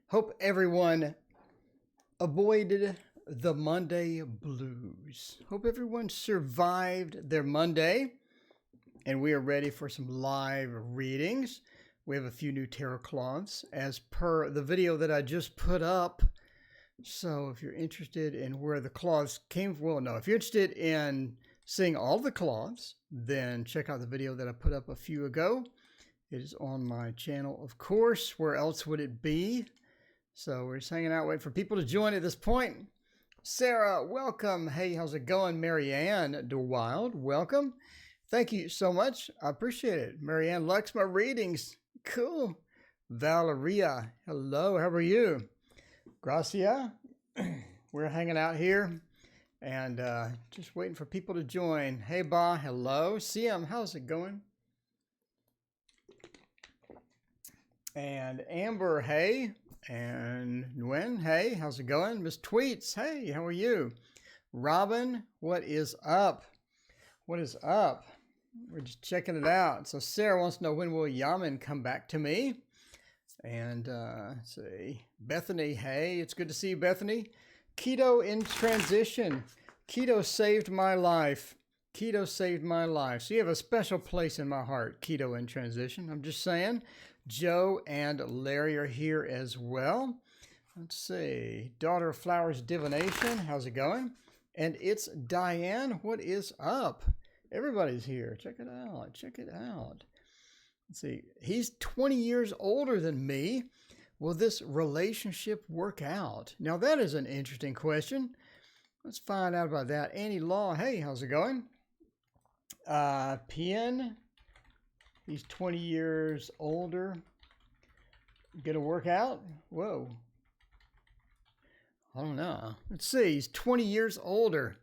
Hope everyone avoided the Monday blues. Hope everyone survived their Monday, and we are ready for some live readings. We have a few new tarot cloths as per the video that I just put up. So if you're interested in where the cloths came from, well, no, if you're interested in seeing all the cloths, then check out the video that I put up a few ago. It is on my channel, of course. Where else would it be? So we're just hanging out, waiting for people to join at this point. Sarah, welcome. Hey, how's it going? Marianne DeWild, welcome. Thank you so much. I appreciate it. Marianne likes my readings. Cool. Valeria, hello. How are you? Gracia, we're hanging out here and just waiting for people to join. Hey, Ba, hello. CM, how's it going? And Amber, hey. And Nguyen, hey, how's it going? Miss Tweets, hey, how are you? Robin, what is up? What is up? We're just checking it out. So Sarah wants to know, when will Yaman come back to me? And let's see, Bethany, hey, it's good to see you, Bethany. Keto in transition. Keto saved my life. Keto saved my life. So you have a special place in my heart, Keto in transition. I'm just saying. Joe and Larry are here as well. Let's see. Daughter of Flowers Divination. How's it going? And it's Diane. What is up? Everybody's here. Check it out. Check it out. Let's see. He's 20 years older than me. Will this relationship work out? Now, that is an interesting question. Let's find out about that. Annie Law. Hey, how's it going? Pien. He's 20 years older. Gonna work out? Whoa. I don't know. Let's see. He's 20 years older.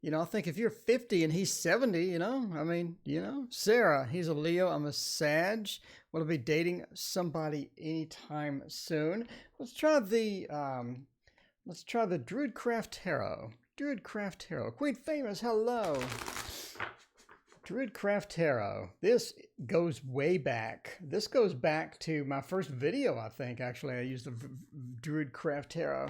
You know, I think if you're 50 and he's 70, you know, I mean, you know. Sarah, he's a Leo. I'm a Sag. Will I be dating somebody anytime soon? Let's try the Druidcraft Tarot. Druidcraft Tarot. Queen Famous, hello. Druidcraft Tarot. This goes way back. This goes back to my first video, I think. Actually, I used the Druidcraft Tarot.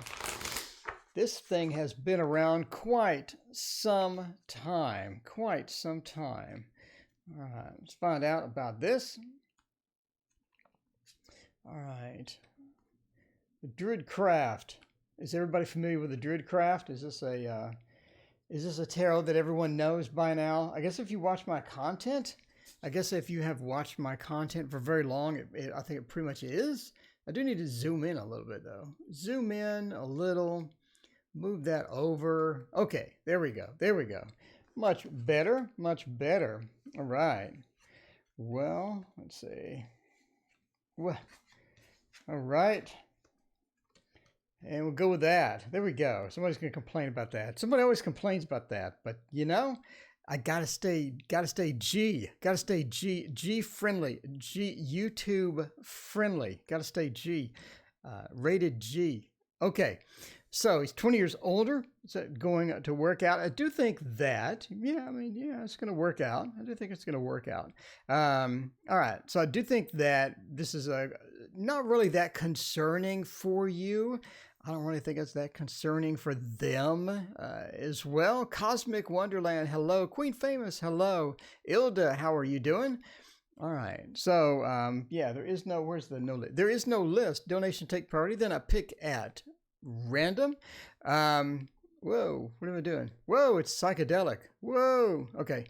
This thing has been around quite some time. Quite some time. All right, let's find out about this. All right. The Druidcraft. Is everybody familiar with the Druidcraft? Is this a tarot that everyone knows by now? I guess if you watch my content, I guess if you have watched my content for very long, I think it pretty much is. I do need to zoom in a little bit, though. Zoom in a little. Move that over. Okay, there we go. There we go. Much better. Much better. All right. Well, let's see. Well, all right. And we'll go with that. There we go. Somebody's going to complain about that. Somebody always complains about that. But, you know, I got to stay G friendly, YouTube friendly. Got to stay G, rated G. Okay. So he's 20 years older. Is that going to work out? I do think that, yeah, I mean, yeah, it's going to work out. I do think it's going to work out. All right. So I do think that this is not really that concerning for you. I don't really think it's that concerning for them as well. Cosmic Wonderland, hello. Queen Famous, hello. Ilda, how are you doing? All right. So, yeah, there is no, where's the no list? There is no list. Donation take priority. Then I pick at random. Whoa, what am I doing? Whoa, it's psychedelic. Whoa. Okay.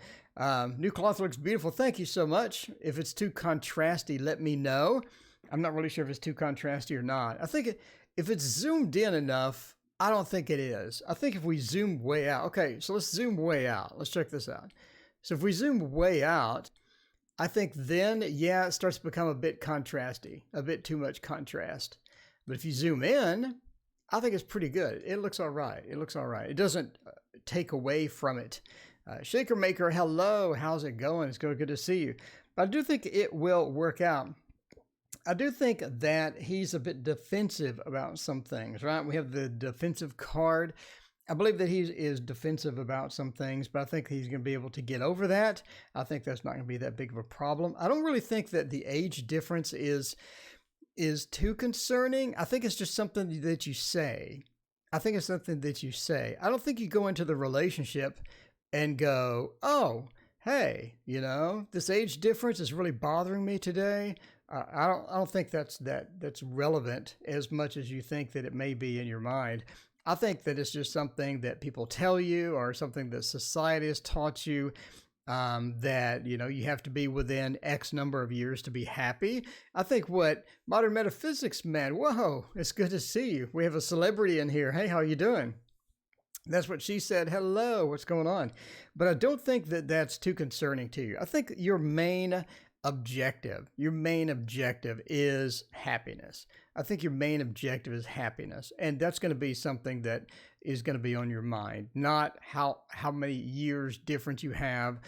New cloth looks beautiful. Thank you so much. If it's too contrasty, let me know. I'm not really sure if it's too contrasty or not. I think if it's zoomed in enough, I don't think it is. I think if we zoom way out. Okay, so let's zoom way out. Let's check this out. So if we zoom way out, I think then, yeah, it starts to become a bit contrasty, a bit too much contrast. But if you zoom in, I think it's pretty good. It looks all right. It looks all right. It doesn't take away from it. Shaker Maker, hello. How's it going? It's good to see you. But I do think it will work out. I do think that he's a bit defensive about some things, right? We have the defensive card. I believe that he is defensive about some things, but I think he's going to be able to get over that. I think that's not going to be that big of a problem. I don't really think that the age difference is is too concerning. I think it's just something that you say. I think it's something that you say. I don't think you go into the relationship and go, oh, hey, you know, this age difference is really bothering me today. I don't think that's relevant as much as you think that it may be in your mind. I think that it's just something that people tell you or something that society has taught you, that, you know, you have to be within X number of years to be happy. I think what modern metaphysics meant, whoa, it's good to see you. We have a celebrity in here. Hey, how you doing? That's what she said. Hello, what's going on? But I don't think that that's too concerning to you. I think your main objective is happiness. I think your main objective is happiness. And that's going to be something that is going to be on your mind, not how many years difference you have.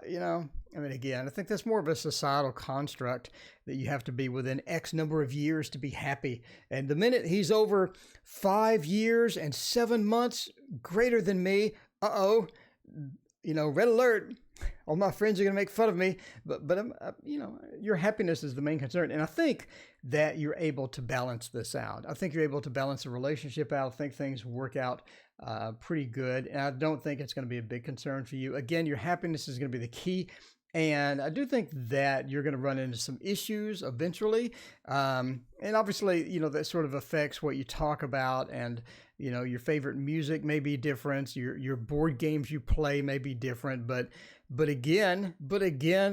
You know, I mean, again, I think that's more of a societal construct that you have to be within X number of years to be happy. And the minute he's over 5 years and 7 months greater than me, you know, red alert. All my friends are going to make fun of me, but you know, your happiness is the main concern. And I think that you're able to balance this out. I think you're able to balance the relationship out. I think things work out pretty good. And I don't think it's going to be a big concern for you. Again, your happiness is going to be the key. And I do think that you're going to run into some issues eventually. And obviously, you know, that sort of affects what you talk about, and, you know, your favorite music may be different. Your board games you play may be different. But again,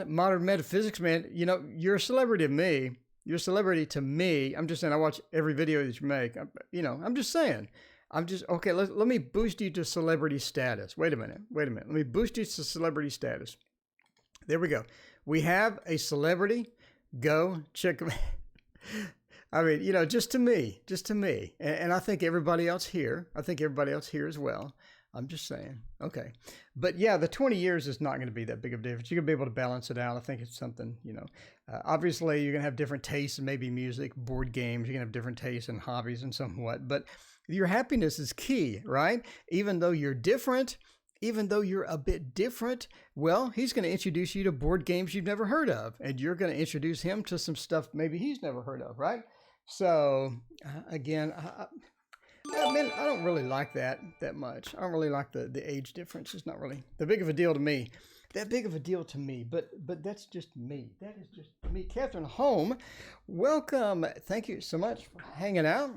modern metaphysics, man, you know, you're a celebrity to me. You're a celebrity to me. I'm just saying, I watch every video that you make. You know, I'm just saying. Okay, let me boost you to celebrity status. Wait a minute. Let me boost you to celebrity status. There we go. We have a celebrity. Go check him. I mean, you know, just to me. And I think everybody else here. As well. I'm just saying. Okay. But yeah, the 20 years is not going to be that big of a difference. You're going to be able to balance it out. I think it's something, you know, obviously you're going to have different tastes in maybe music, board games. You're going to have different tastes and hobbies and somewhat. But your happiness is key, right? Even though you're different, even though you're a bit different, well, he's going to introduce you to board games you've never heard of. And you're going to introduce him to some stuff maybe he's never heard of, right? So, again, I mean, I don't really like that much. I don't really like the age difference. It's not really that big of a deal to me. But that's just me. That is just me. Catherine Home, welcome. Thank you so much for hanging out.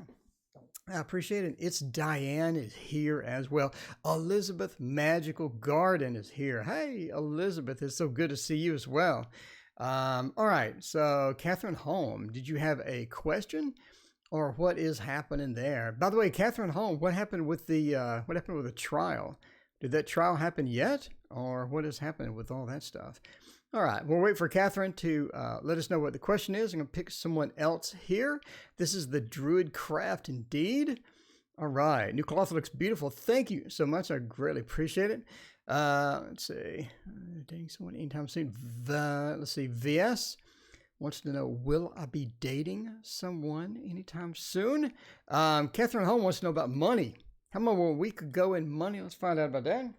I appreciate it. It's Diane is here as well. Elizabeth Magical Garden is here. Hey, Elizabeth, it's so good to see you as well. All right. So, Catherine Home, did you have a question, or what is happening there? By the way, Catherine Home, what happened with the trial? Did that trial happen yet, or what is happening with all that stuff? All right, we'll wait for Catherine to let us know what the question is. I'm going to pick someone else here. This is the Druid Craft indeed. All right, new cloth looks beautiful. Thank you so much. I greatly appreciate it. Let's see, dating someone anytime soon. Let's see, VS wants to know, will I be dating someone anytime soon? Catherine Home wants to know about money. How much will a week go in money? Let's find out about that.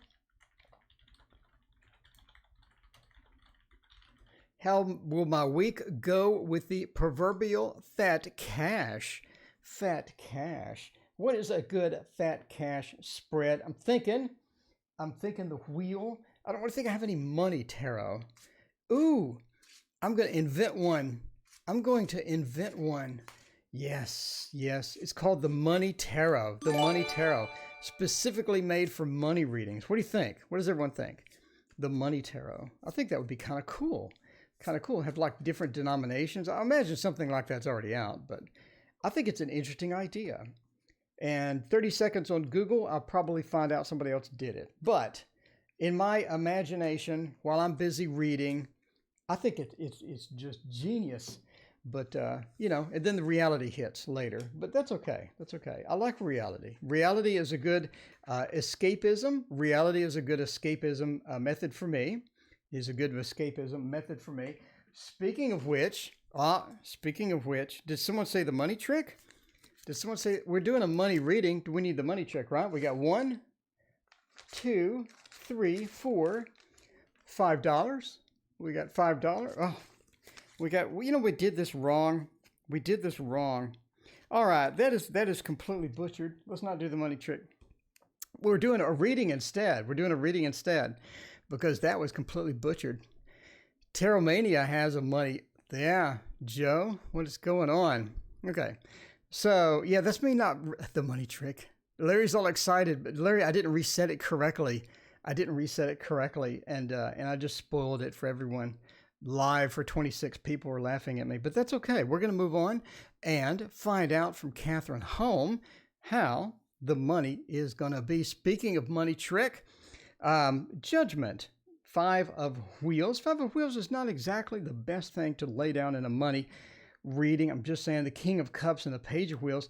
How will my week go with the proverbial fat cash? Fat cash. What is a good fat cash spread? I'm thinking the wheel. I don't really think I have any money, Tarot. Ooh, I'm going to invent one. Yes. It's called the Money Tarot. The Money Tarot. Specifically made for money readings. What do you think? What does everyone think? The Money Tarot. I think that would be kind of cool. Have like different denominations. I imagine something like that's already out, but I think it's an interesting idea. And 30 seconds on Google, I'll probably find out somebody else did it. But in my imagination, while I'm busy reading, I think it's just genius. But, you know, and then the reality hits later. But that's okay. I like reality. Reality is a good escapism. Reality is a good escapism method for me. Speaking of which, did someone say the money trick? Did someone say we're doing a money reading? Do we need the money trick, right? We got 1, 2, 3, 4, $5. We got $5. Oh, we did this wrong. We did this wrong. All right, that is completely butchered. Let's not do the money trick. We're doing a reading instead. We're doing a reading instead because that was completely butchered. Taromania has a money. Yeah, Joe, what is going on? Okay, so yeah, that's me not the money trick. Larry's all excited, but Larry, I didn't reset it correctly. And I just spoiled it for everyone. Live for 26 people were laughing at me, but that's okay. We're going to move on and find out from Catherine Home how the money is going to be. Speaking of money trick, judgment, 5 of wheels. 5 of wheels is not exactly the best thing to lay down in a money reading. I'm just saying the King of Cups and the Page of Wheels.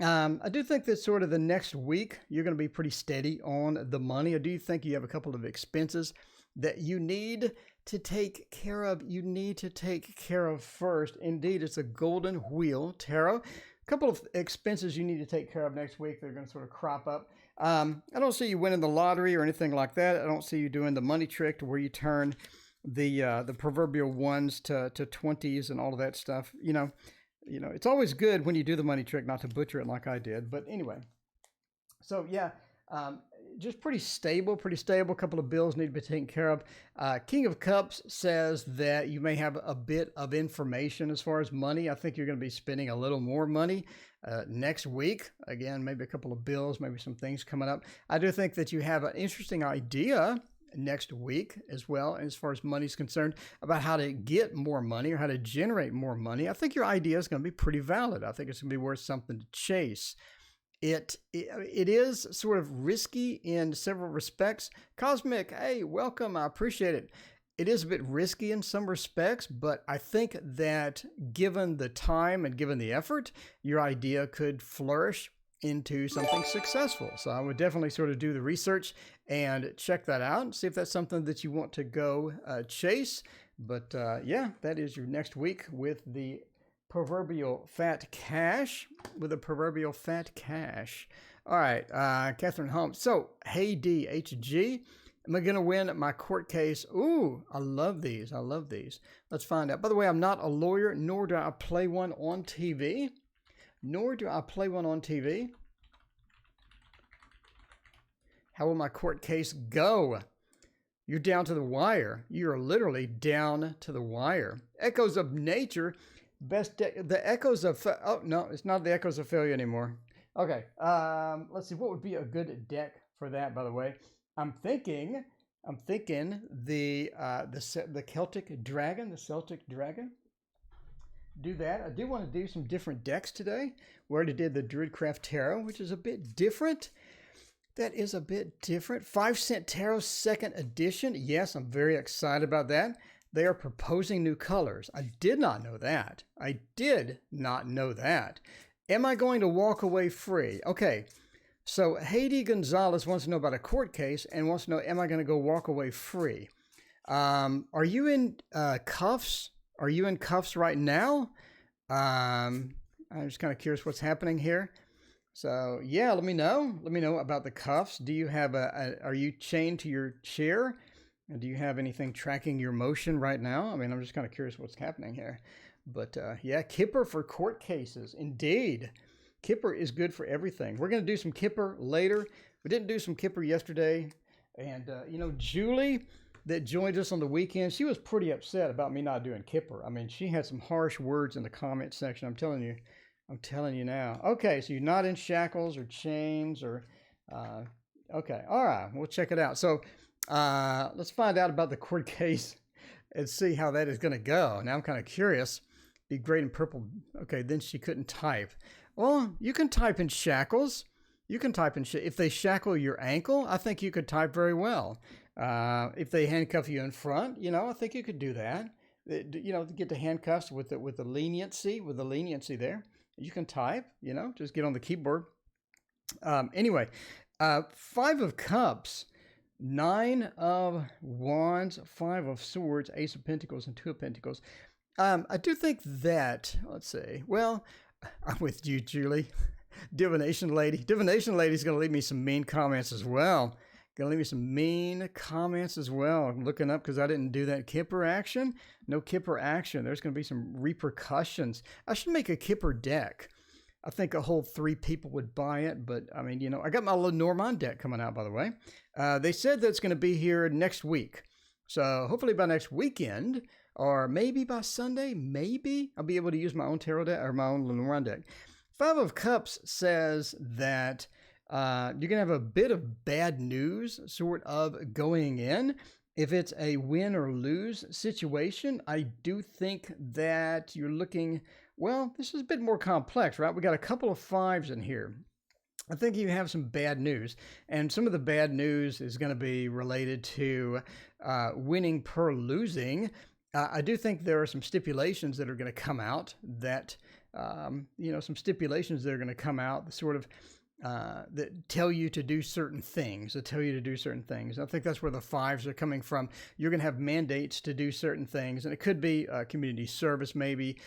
I do think that sort of the next week, you're going to be pretty steady on the money. I do think you have a couple of expenses that you need to take care of. You need to take care of first. Indeed, it's a golden wheel tarot. A couple of expenses you need to take care of next week. They're going to sort of crop up. I don't see you winning the lottery or anything like that. I don't see you doing the money trick to where you turn the proverbial 1s to 20s and all of that stuff. You know, it's always good when you do the money trick not to butcher it like I did. But anyway, so yeah, just pretty stable. A couple of bills need to be taken care of. King of Cups says that you may have a bit of information as far as money. I think you're going to be spending a little more money next week. Again, maybe a couple of bills, maybe some things coming up. I do think that you have an interesting idea next week as well, as far as money is concerned, about how to get more money or how to generate more money. I think your idea is going to be pretty valid. I think it's going to be worth something to chase. It is sort of risky in several respects. Cosmic, hey, welcome. I appreciate it. It is a bit risky in some respects, but I think that given the time and given the effort, your idea could flourish into something successful. So I would definitely sort of do the research and check that out and see if that's something that you want to go chase. But yeah, that is your next week with the proverbial fat cash. All right, Catherine Holmes. So, hey DHG, am I going to win my court case? Ooh, I love these. Let's find out. By the way, I'm not a lawyer, nor do I play one on TV. How will my court case go? You're down to the wire. You're literally down to the wire. Echoes of Nature. Best deck, the Echoes of, oh no, it's not the Echoes of Failure anymore. Okay, let's see, what would be a good deck for that, by the way? I'm thinking the Celtic Dragon, Do that. I do want to do some different decks today. We already did the Druidcraft Tarot, which is a bit different. That is a bit different. 5-cent Tarot 2nd edition. Yes, I'm very excited about that. They are proposing new colors. I did not know that. Am I going to walk away free? Okay, so Haiti Gonzalez wants to know about a court case and wants to know, am I going to go walk away free? Are you in cuffs? Are you in cuffs right now? I'm just kind of curious what's happening here. So yeah, let me know. Let me know about the cuffs. Do you have are you chained to your chair? And do you have anything tracking your motion right now? I mean, I'm just kind of curious what's happening here. But yeah, Kipper for court cases. Indeed. Kipper is good for everything. We're going to do some Kipper later. We didn't do some Kipper yesterday. And, you know, Julie that joined us on the weekend, she was pretty upset about me not doing Kipper. I mean, she had some harsh words in the comment section. I'm telling you now. Okay, so you're not in shackles or chains or... okay, all right, we'll check it out. So... let's find out about the court case and see how that is going to go. Now I'm kind of curious. Be great in purple. Okay, then she couldn't type. Well, you can type in shackles. If they shackle your ankle, I think you could type very well. If they handcuff you in front, you know, I think you could do that. You know, to get the handcuffs with the leniency there, you can type. You know, just get on the keyboard. Anyway, 5 of Cups. 9 of Wands, 5 of Swords, Ace of Pentacles, and 2 of Pentacles. I do think that, let's see, well, I'm with you, Julie. Divination Lady. Divination Lady's going to leave me some mean comments as well. Gonna leave me some mean comments as well. I'm looking up because I didn't do that Kipper action. No Kipper action. There's gonna be some repercussions. I should make a Kipper deck. I think a whole 3 people would buy it, but I mean, you know, I got my Lenormand deck coming out, by the way. They said that it's going to be here next week. So hopefully by next weekend, or maybe by Sunday, maybe I'll be able to use my own tarot deck or my own Lenormand deck. 5 of Cups says that you're going to have a bit of bad news sort of going in. If it's a win or lose situation, I do think that you're looking... Well, this is a bit more complex, right? We got a couple of 5s in here. I think you have some bad news, and some of the bad news is going to be related to winning per losing. I do think there are some stipulations that are going to come out that, you know, some stipulations that are going to come out that sort of that tell you to do certain things, I think that's where the 5s are coming from. You're going to have mandates to do certain things, and it could be community service maybe,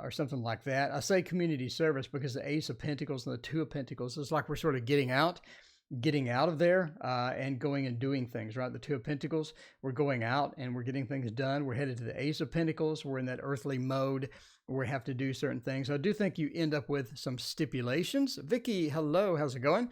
or something like that. I say community service because the Ace of Pentacles and the 2 of Pentacles is like we're sort of getting out of there and going and doing things, right? The 2 of Pentacles, we're going out and we're getting things done. We're headed to the Ace of Pentacles. We're in that earthly mode where we have to do certain things. I do think you end up with some stipulations. Vicky, hello, how's it going?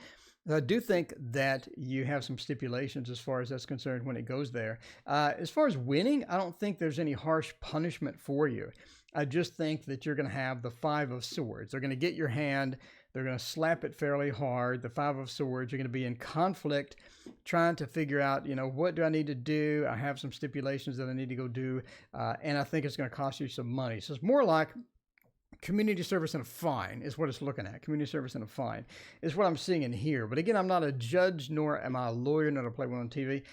I do think that you have some stipulations as far as that's concerned when it goes there. As far as winning, I don't think there's any harsh punishment for you. I just think that you're going to have the 5 of Swords. They're going to get your hand. They're going to slap it fairly hard. The 5 of Swords, you're going to be in conflict, trying to figure out, you know, what do I need to do? I have some stipulations that I need to go do, and I think it's going to cost you some money. So it's more like community service and a fine is what it's looking at. Community service and a fine is what I'm seeing in here. But again, I'm not a judge, nor am I a lawyer, nor do I play one on TV.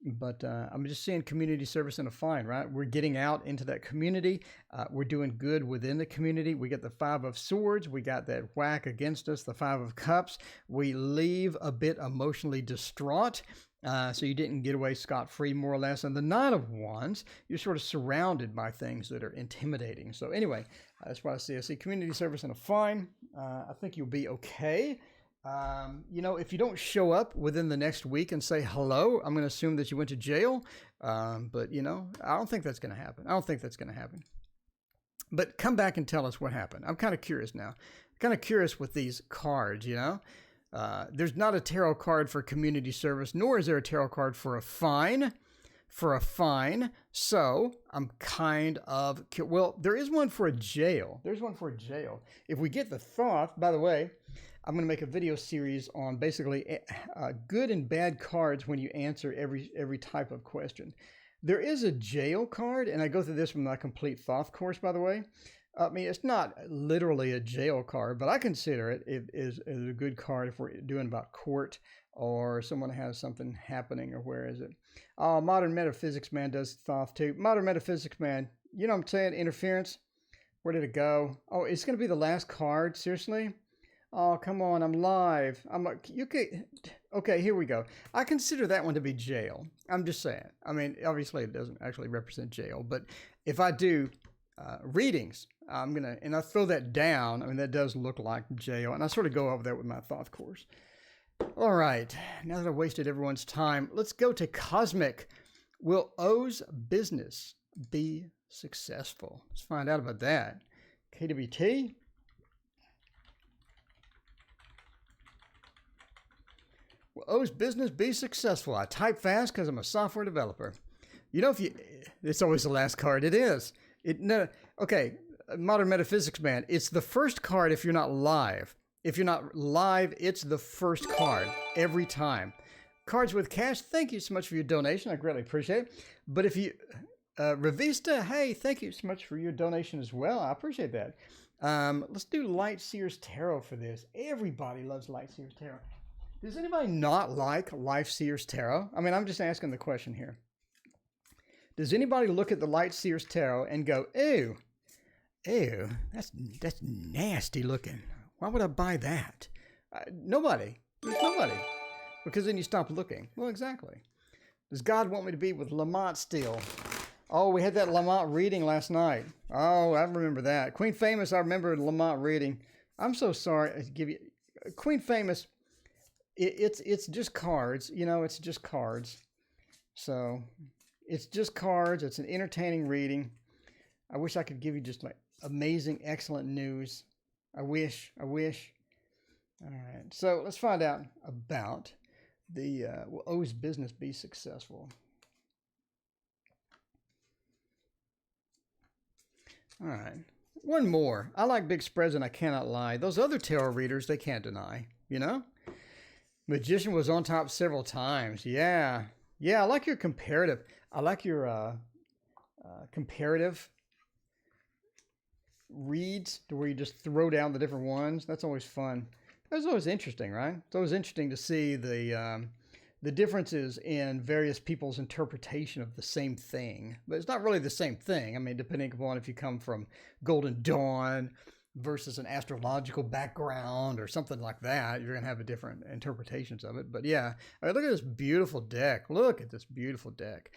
But I'm just seeing community service and a fine, right? We're getting out into that community. We're doing good within the community. We get the 5 of Swords. We got that whack against us, the 5 of Cups. We leave a bit emotionally distraught. So you didn't get away scot-free, more or less. And the 9 of Wands, you're sort of surrounded by things that are intimidating. So anyway, that's what I see. I see community service and a fine. I think you'll be okay. You know, if you don't show up within the next week and say hello, I'm going to assume that you went to jail. But, you know, I don't think that's going to happen. But come back and tell us what happened. I'm kind of curious now. Kind of curious with these cards, you know. There's not a tarot card for community service, nor is there a tarot card for a fine. So I'm kind of... Well, there is one for a jail. If we get the Thoth, by the way... I'm going to make a video series on basically good and bad cards when you answer every type of question. There is a jail card, and I go through this from my complete Thoth course, by the way. I mean, it's not literally a jail card, but I consider it is a good card if we're doing about court or someone has something happening, or where is it? Oh, Modern Metaphysics Man does Thoth too. Modern Metaphysics Man, you know what I'm saying? Interference. Where did it go? Oh, it's going to be the last card. Seriously? Oh, come on, I'm live. Okay, here we go. I consider that one to be jail. I'm just saying. I mean, obviously it doesn't actually represent jail, but if I do readings, and I throw that down, I mean, that does look like jail, and I sort of go over that with my Thoth course. All right, now that I've wasted everyone's time, let's go to Cosmic. Will O's business be successful? Let's find out about that. KWT. Will O's business be successful? I type fast because I'm a software developer. You know, it's always the last card. It is. Okay, Modern Metaphysics Man. It's the first card if you're not live. If you're not live, it's the first card every time. Cards with Cash, thank you so much for your donation. I greatly appreciate it. But if you, Revista, hey, thank you so much for your donation as well. I appreciate that. Let's do Light Seers Tarot for this. Everybody loves Light Seers Tarot. Does anybody not like Light Seers Tarot? I mean, I'm just asking the question here. Does anybody look at the Light Seers Tarot and go, ew, that's nasty looking. Why would I buy that? Nobody. There's nobody. Because then you stop looking. Well, exactly. Does God want me to be with Lamont still? Oh, we had that Lamont reading last night. Oh, I remember that. Queen Famous, I remember Lamont reading. I'm so sorry to give you... Queen Famous... it's just cards, you know, it's just cards. So it's just cards. It's an entertaining reading. I wish I could give you just like amazing, excellent news. I wish. All right. So let's find out about the will O's business be successful? All right. One more. I like big spreads and I cannot lie. Those other tarot readers, they can't deny, you know? Magician was on top several times. Yeah. Yeah, I like your comparative. I like your comparative reads to where you just throw down the different ones. That's always fun. That's always interesting, right? It's always interesting to see the differences in various people's interpretation of the same thing. But it's not really the same thing. I mean, depending upon if you come from Golden Dawn versus an astrological background or something like that, you're going to have a different interpretations of it. But yeah, all right, look at this beautiful deck. Look at this beautiful deck.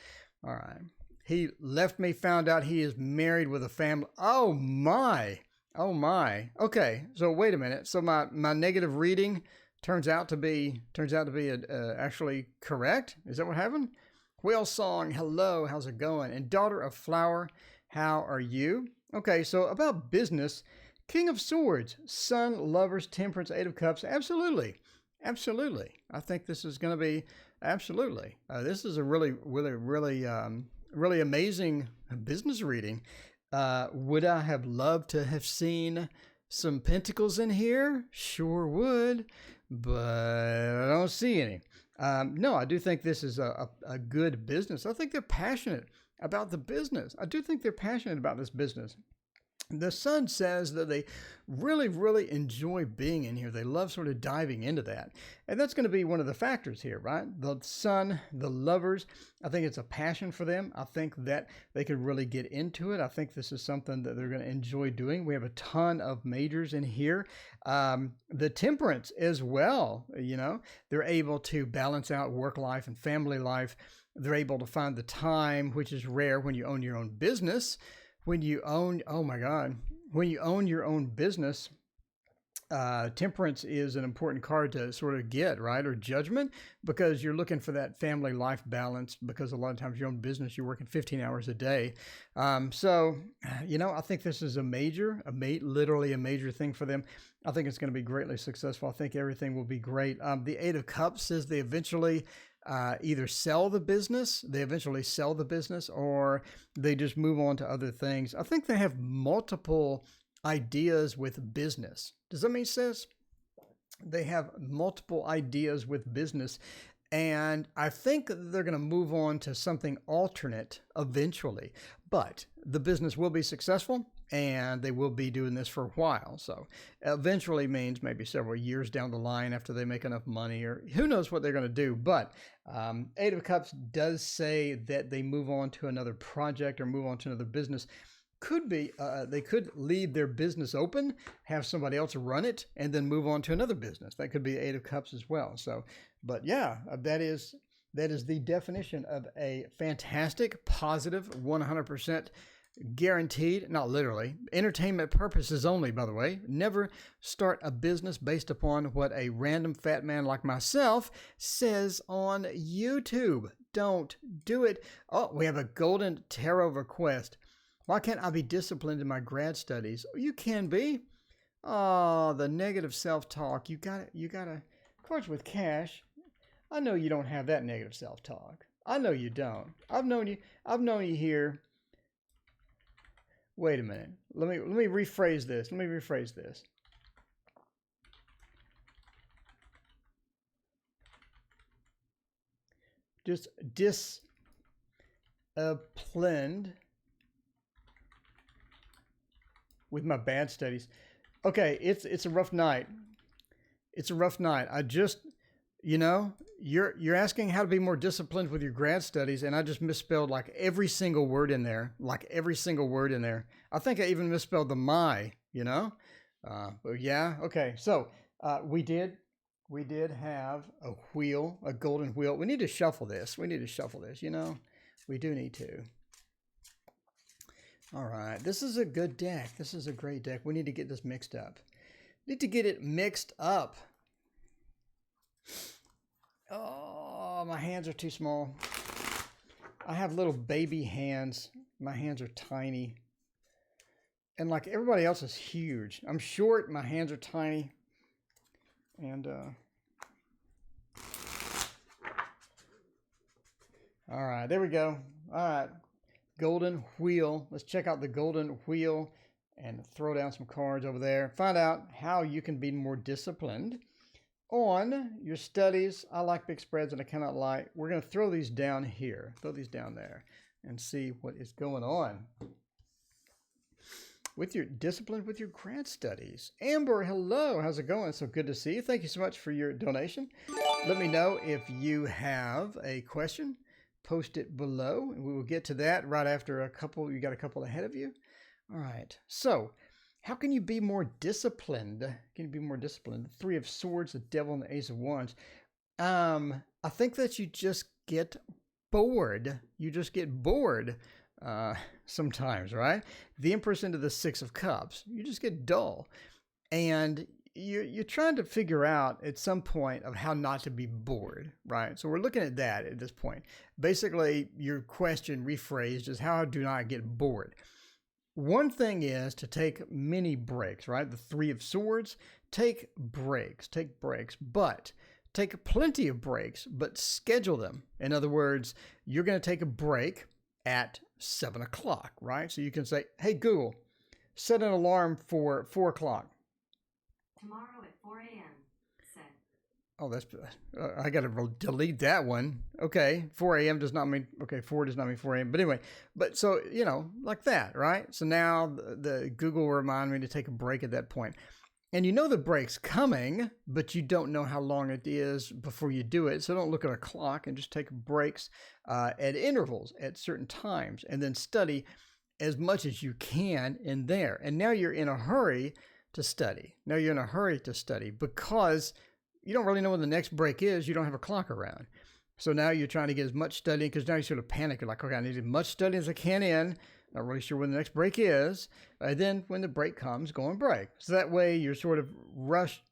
All right. He left me, found out he is married with a family. Oh my. Oh my. Okay. So wait a minute. So my negative reading turns out to be actually correct. Is that what happened? Whale Song, hello, how's it going? And Daughter of Flower, how are you? Okay, so about business, King of Swords, Sun, Lovers, Temperance, Eight of Cups, absolutely. Absolutely. I think this is going to be, absolutely. This is a really amazing business reading. Would I have loved to have seen some pentacles in here? Sure would, but I don't see any. No, I do think this is a good business. I think they're passionate about the business. I do think they're passionate about this business. The Sun says that they really enjoy being in here. They love sort of diving into that. And that's going to be one of the factors here, right? The Sun, the Lovers, I think it's a passion for them. I think that they could really get into it. I think this is something that they're going to enjoy doing. We have a ton of majors in here. The Temperance as well, you know, they're able to balance out work life and family life. They're able to find the time, which is rare when you own your own business. When you own, oh my God, when you own your own business, Temperance is an important card to sort of get, right? Or Judgment, because you're looking for that family life balance, because a lot of times your own business, you're working 15 hours a day. So, you know, I think this is literally a major thing for them. I think it's going to be greatly successful. I think everything will be great. The Eight of Cups says they eventually either sell the business, or they just move on to other things. I think they have multiple ideas with business. Does that make sense? They have multiple ideas with business, and I think they're going to move on to something alternate eventually, but the business will be successful. And they will be doing this for a while. So eventually means maybe several years down the line after they make enough money, or who knows what they're going to do. But Eight of Cups does say that they move on to another project or move on to another business. Could be, they could leave their business open, have somebody else run it, and then move on to another business. That could be Eight of Cups as well. So, but yeah, that is the definition of a fantastic, positive, 100% guaranteed, not literally, entertainment purposes only, by the way. Never start a business based upon what a random fat man like myself says on YouTube. Don't do it. Oh, we have a golden tarot request. Why can't I be disciplined in my grad studies? You can be. Oh, the negative self-talk. You gotta, Cards with Cash. I know you don't have that negative self-talk. I know you don't. I've known you here. Wait a minute. Let me rephrase this. Just disciplined with my bad studies. Okay, it's a rough night. I just, you know, you're asking how to be more disciplined with your grad studies, and I just misspelled like every single word in there. I think I even misspelled the my, you know? But yeah, okay. So we did have a wheel, a golden wheel. We need to shuffle this. You know? We do need to. All right. This is a good deck. This is a great deck. We need to get this mixed up. Need to get it mixed up. Oh, my hands are too small. I have little baby hands. My hands are tiny. And like everybody else is huge. I'm short, my hands are tiny. And all right, there we go. All right, golden wheel. Let's check out the golden wheel and throw down some cards over there. Find out how you can be more disciplined on your studies. I like big spreads and I cannot lie. We're going to throw these down here, throw these down there, and see what is going on with your discipline with your grad studies. Amber, hello. How's it going? So good to see you. Thank you so much for your donation. Let me know if you have a question. Post it below, and we will get to that right after a couple. You got a couple ahead of you. All right. So how can you be more disciplined? Can you be more disciplined? The Three of Swords, the Devil, and the Ace of Wands. I think that you just get bored. You just get bored sometimes, right? The Empress into the Six of Cups. You just get dull. And you're trying to figure out at some point of how not to be bored, right? So we're looking at that at this point. Basically, your question rephrased is how do I get bored? One thing is to take many breaks, right? The Three of Swords, take breaks, but take plenty of breaks, but schedule them. In other words, you're going to take a break at 7 o'clock, right? So you can say, hey, Google, set an alarm for 4 o'clock. Tomorrow at 4 a.m. set. Oh, that's, I got to delete that one. Okay. 4 a.m. does not mean, okay, 4 does not mean 4 a.m. But anyway, but so, you know, like that, right? So now the Google will remind me to take a break at that point. And you know the break's coming, but you don't know how long it is before you do it. So don't look at a clock and just take breaks at intervals at certain times and then study as much as you can in there. And now you're in a hurry to study. Now you're in a hurry to study because you don't really know when the next break is. You don't have a clock around. So now you're trying to get as much studying because now you sort of panic. You're like, okay, I need as much study as I can in. Not really sure when the next break is. Then when the break comes, go on break. So that way you're sort of rushed.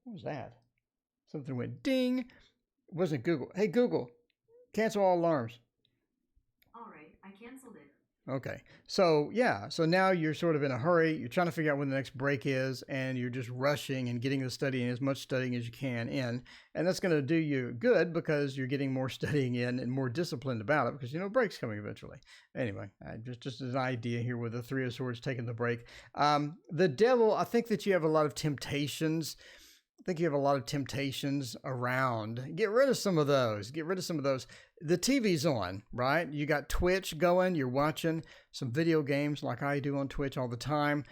What was that? Something went ding. It wasn't Google. Hey, Google, cancel all alarms. All right, I canceled it. Okay. So yeah. So now you're sort of in a hurry. You're trying to figure out when the next break is, and you're just rushing and getting the studying, as much studying as you can in. And that's going to do you good because you're getting more studying in and more disciplined about it because you know break's coming eventually. Anyway, just as an idea here with the Three of Swords taking the break. The Devil, I think that you have a lot of temptations. I think you have a lot of temptations around. Get rid of some of those. Get rid of some of those. The TV's on, right? You got Twitch going. You're watching some video games like I do on Twitch all the time.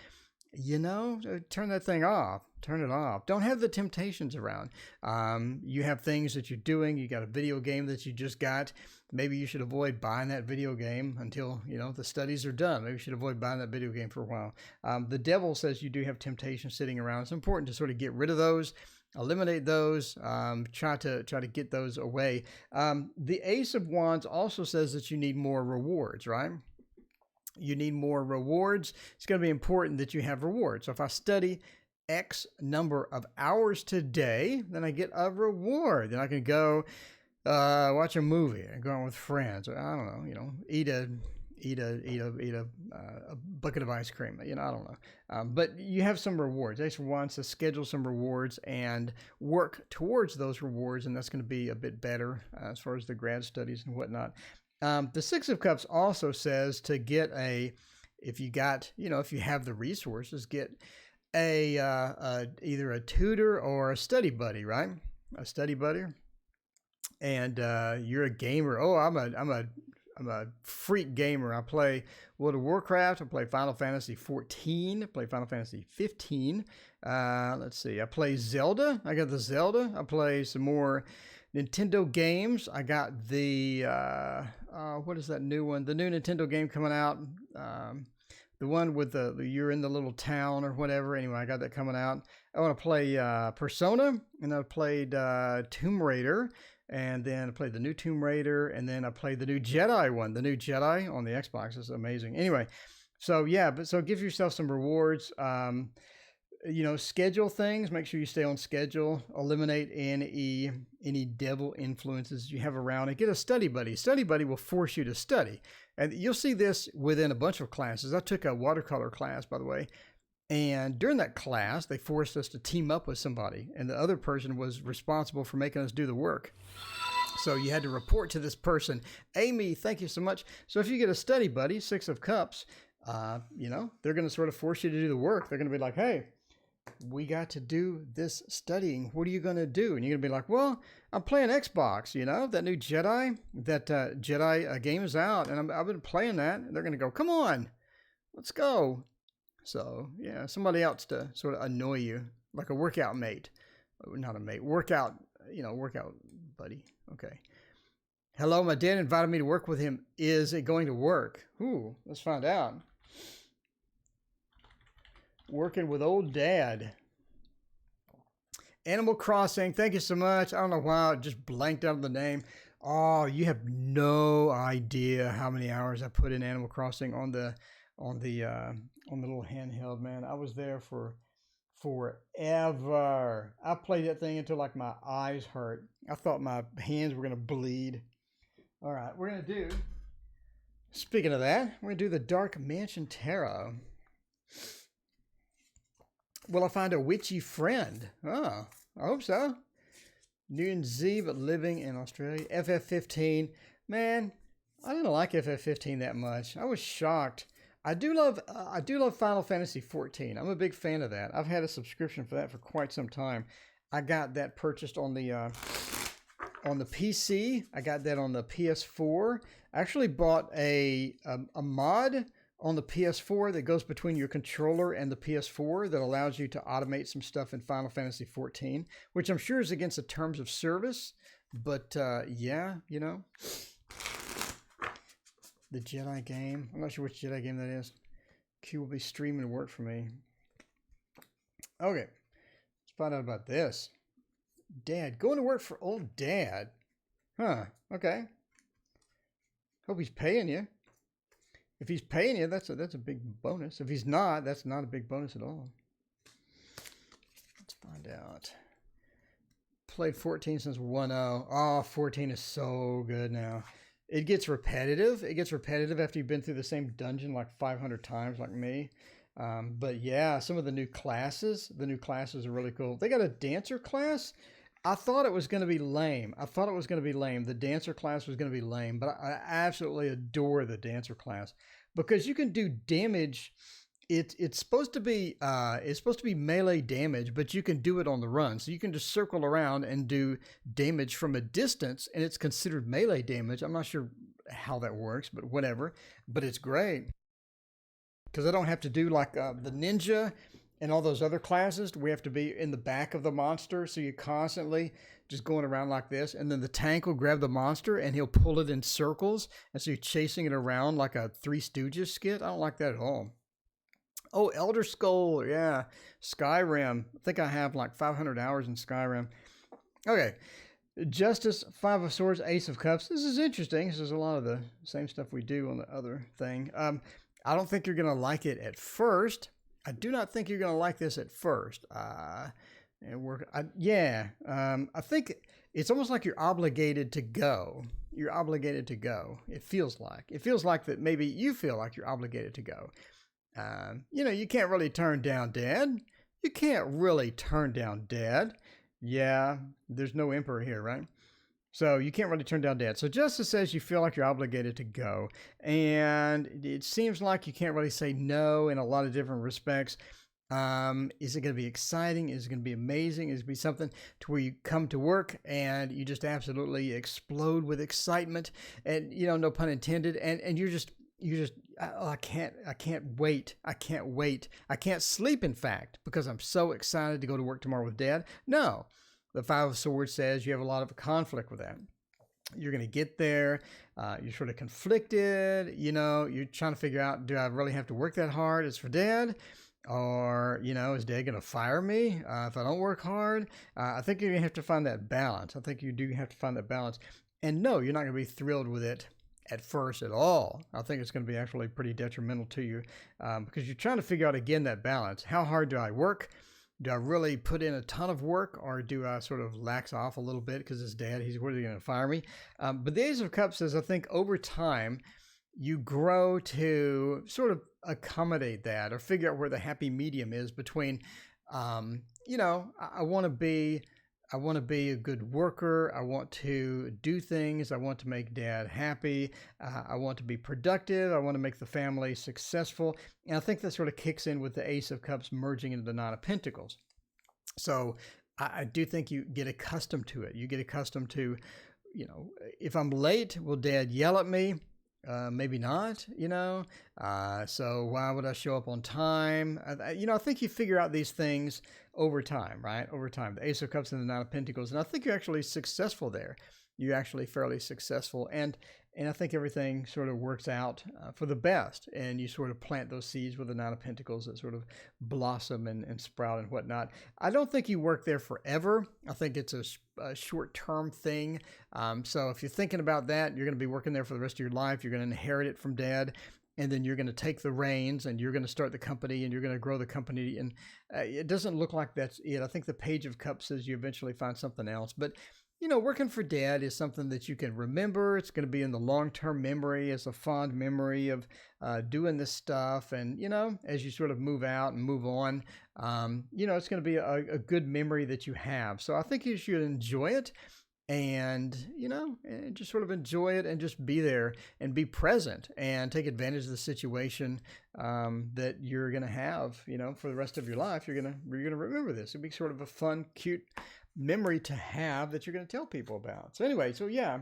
You know, turn that thing off. Turn it off. Don't have the temptations around. You have things that you're doing. You got a video game that you just got. Maybe you should avoid buying that video game until, you know, the studies are done. Maybe you should avoid buying that video game for a while. The Devil says you do have temptation sitting around. It's important to sort of get rid of those, eliminate those, try to get those away. The Ace of Wands also says that you need more rewards, right? You need more rewards. It's going to be important that you have rewards. So if I study X number of hours today, then I get a reward. Then I can go watch a movie and go out with friends. Or, I don't know, you know, eat a bucket of ice cream. You know, I don't know. But you have some rewards. Ace of Wands says schedule some rewards and work towards those rewards, and that's going to be a bit better as far as the grad studies and whatnot. The Six of Cups also says to get if you have the resources, get either a tutor or a study buddy, right? A study buddy. And you're a gamer. Oh, I'm a freak gamer. I play World of Warcraft. I play Final Fantasy 14. I play Final Fantasy 15. Let's see. I play Zelda. I got the Zelda. I play some more Nintendo games. I got the what is that new one? The new Nintendo game coming out. The one with the you're in the little town or whatever. Anyway, I got that coming out. I want to play Persona, and I played Tomb Raider, and then I played the new Tomb Raider, and then I played the new Jedi one. The new Jedi on the Xbox is amazing. Anyway, so yeah, so give yourself some rewards. schedule things. Make sure you stay on schedule. Eliminate any devil influences you have around, and get a study buddy. Study buddy will force you to study. And you'll see this within a bunch of classes. I took a watercolor class, by the way. And during that class, they forced us to team up with somebody. And the other person was responsible for making us do the work. So you had to report to this person. Amy, thank you so much. So if you get a study buddy, 6 of Cups, they're going to sort of force you to do the work. They're going to be like, hey, we got to do this studying. What are you going to do? And you're going to be like, well, I'm playing Xbox, that new Jedi, Jedi game is out. And I've been playing that. And they're going to go, come on, let's go. So, yeah, somebody else to sort of annoy you, like a workout mate. Not a mate, workout buddy. Okay. Hello, my dad invited me to work with him. Is it going to work? Ooh, let's find out. Working with old dad. Animal Crossing, thank you so much. I don't know why I just blanked out of the name. Oh, you have no idea how many hours I put in Animal Crossing on the little handheld, man. I was there for forever. I played that thing until like my eyes hurt. I thought my hands were gonna bleed. All right, we're gonna do. Speaking of that, we're gonna do the Dark Mansion Tarot. Will I find a witchy friend? Oh, I hope so. New in Z, but living in Australia. FF15, man, I didn't like FF15 that much. I was shocked. I do love Final Fantasy 14. I'm a big fan of that. I've had a subscription for that for quite some time. I got that purchased on the PC. I got that on the PS4. I actually bought a mod on the PS4 that goes between your controller and the PS4 that allows you to automate some stuff in Final Fantasy 14, which I'm sure is against the terms of service. But yeah, the Jedi game. I'm not sure which Jedi game that is. Q will be streaming work for me. Okay. Let's find out about this. Dad. Going to work for old dad. Huh. Okay. Hope he's paying you. If he's paying you, that's a big bonus. If he's not, that's not a big bonus at all. Let's find out. Played 14 since 1.0. Oh, 14 is so good now. It gets repetitive. It gets repetitive after you've been through the same dungeon like 500 times like me. But yeah, some of the new classes are really cool. They got a dancer class. I thought it was going to be lame. The dancer class was going to be lame, but I absolutely adore the dancer class because you can do damage. It's supposed to be melee damage, but you can do it on the run. So you can just circle around and do damage from a distance, and it's considered melee damage. I'm not sure how that works, but whatever. But it's great because I don't have to do like the ninja and all those other classes. We have to be in the back of the monster, so you're constantly just going around like this, and then the tank will grab the monster and he'll pull it in circles, and so you're chasing it around like a Three Stooges skit. I don't like that at all. Oh, Elder Scroll, yeah. Skyrim. I think I have like 500 hours in Skyrim. Okay. Justice, 5 of Swords, Ace of Cups. This is interesting. This is a lot of the same stuff we do on the other thing. I don't think you're going to like it at first. I do not think you're going to like this at first. I think it's almost like you're obligated to go. You're obligated to go. It feels like that maybe you feel like you're obligated to go. You can't really turn down dad. Yeah, there's no emperor here, right? So you can't really turn down dad. So Justice says you feel like you're obligated to go. And it seems like you can't really say no in a lot of different respects. Is it going to be exciting? Is it going to be amazing? Is it going to be something to where you come to work and you just absolutely explode with excitement and, no pun intended. And I can't wait. I can't sleep, in fact, because I'm so excited to go to work tomorrow with dad. No, the 5 of Swords says you have a lot of conflict with that. You're going to get there. You're sort of conflicted. You're trying to figure out, do I really have to work that hard? It's for dad. Or, is dad going to fire me if I don't work hard? I think you're going to have to find that balance. I think you do have to find that balance. And no, you're not going to be thrilled with it at first at all. I think it's going to be actually pretty detrimental to you because you're trying to figure out, again, that balance. How hard do I work? Do I really put in a ton of work, or do I sort of lax off a little bit because his dad, he's really going to fire me? But the Ace of Cups says, I think over time, you grow to sort of accommodate that or figure out where the happy medium is between, you know, I want to be a good worker. I want to do things. I want to make dad happy. I want to be productive. I want to make the family successful. And I think that sort of kicks in with the Ace of Cups merging into the Nine of Pentacles. So I do think you get accustomed to it. You get accustomed to, you know, if I'm late, will dad yell at me? Maybe not, you know, so why would I show up on time? You know, I think you figure out these things over time, right? Over time, the Ace of Cups and the Nine of Pentacles. And I think you're actually successful there. You're actually fairly successful. And I think everything sort of works out for the best. And you sort of plant those seeds with the Nine of Pentacles that sort of blossom and sprout and whatnot. I don't think you work there forever. I think it's a short-term thing. So if you're thinking about that, you're going to be working there for the rest of your life. You're going to inherit it from dad. And then you're going to take the reins and you're going to start the company and you're going to grow the company. And it doesn't look like that's it. I think the Page of Cups says you eventually find something else. But you know, working for dad is something that you can remember. It's going to be in the long-term memory as a fond memory of doing this stuff. And, you know, as you sort of move out and move on, you know, it's going to be a good memory that you have. So I think you should enjoy it and, you know, and just sort of enjoy it and just be there and be present and take advantage of the situation that you're going to have, you know, for the rest of your life. You're going to remember this. It'll be sort of a fun, cute memory to have that you're going to tell people about. So anyway, so yeah,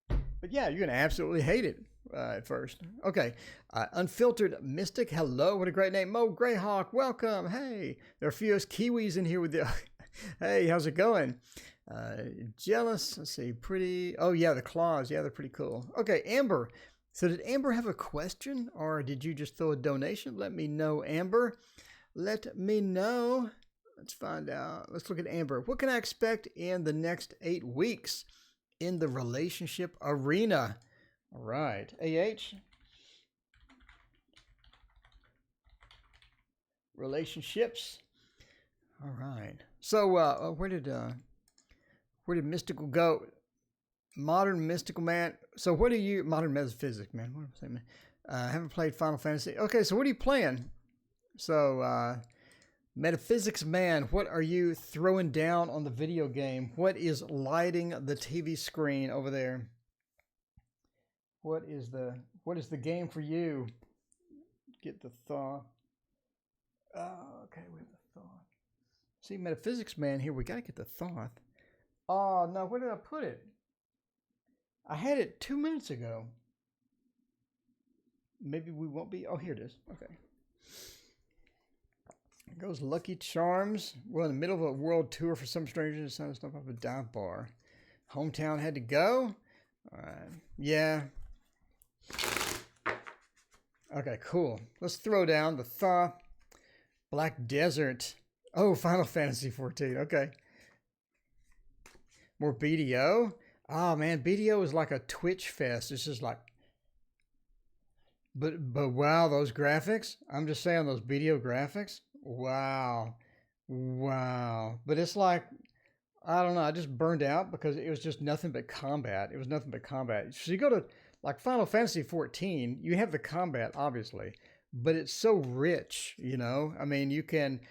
but yeah, you're going to absolutely hate it at first. Okay. Unfiltered Mystic. Hello. What a great name. Mo Greyhawk. Welcome. Hey, there are a few Kiwis in here with you. Hey, how's it going? Jealous. Let's see. Pretty. Oh yeah. The claws. Yeah. They're pretty cool. Okay. Amber. So did Amber have a question or did you just throw a donation? Let me know, Amber. Let me know. Let's find out. Let's look at Amber. What can I expect in the next 8 weeks in the relationship arena? All right. AH. Relationships. All right. So where did Mystical go? Modern Mystical Man. So what are you? Modern Metaphysics, man. What am I saying, man? I haven't played Final Fantasy. Okay, so what are you playing? So Metaphysics Man, what are you throwing down on the video game? What is lighting the TV screen over there? What is the game for you? Get the thought. Oh, okay, we have the thought. See, Metaphysics Man here, we got to get the thought. Oh, no, where did I put it? I had it 2 minutes ago. Maybe we won't be. Oh, here it is. Okay. There goes Lucky Charms. We're in the middle of a world tour for some strangers. Decided to stop off a dive bar. Hometown had to go. All right. Yeah. Okay, cool. Let's throw down the Thaw. Black Desert. Oh, Final Fantasy 14. Okay. More BDO. Oh, man. BDO is like a Twitch fest. It's just like... But wow, those graphics. I'm just saying those BDO graphics. Wow. But it's like, I don't know. I just burned out because it was just nothing but combat. It was nothing but combat. So you go to like Final Fantasy 14, you have the combat, obviously, but it's so rich, you know? I mean, you can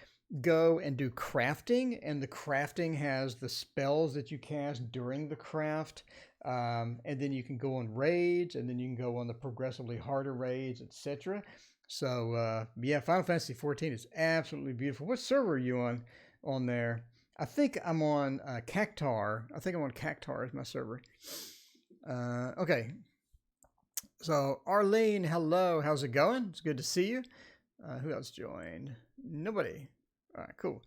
go and do crafting, and the crafting has the spells that you cast during the craft. And then you can go on raids, and then you can go on the progressively harder raids, etc. So, yeah, Final Fantasy 14 is absolutely beautiful. What server are you on there? I think I'm on Cactar. I think I'm on Cactar as my server. Okay. So, Arlene, hello. How's it going? It's good to see you. Who else joined? Nobody. All right, cool.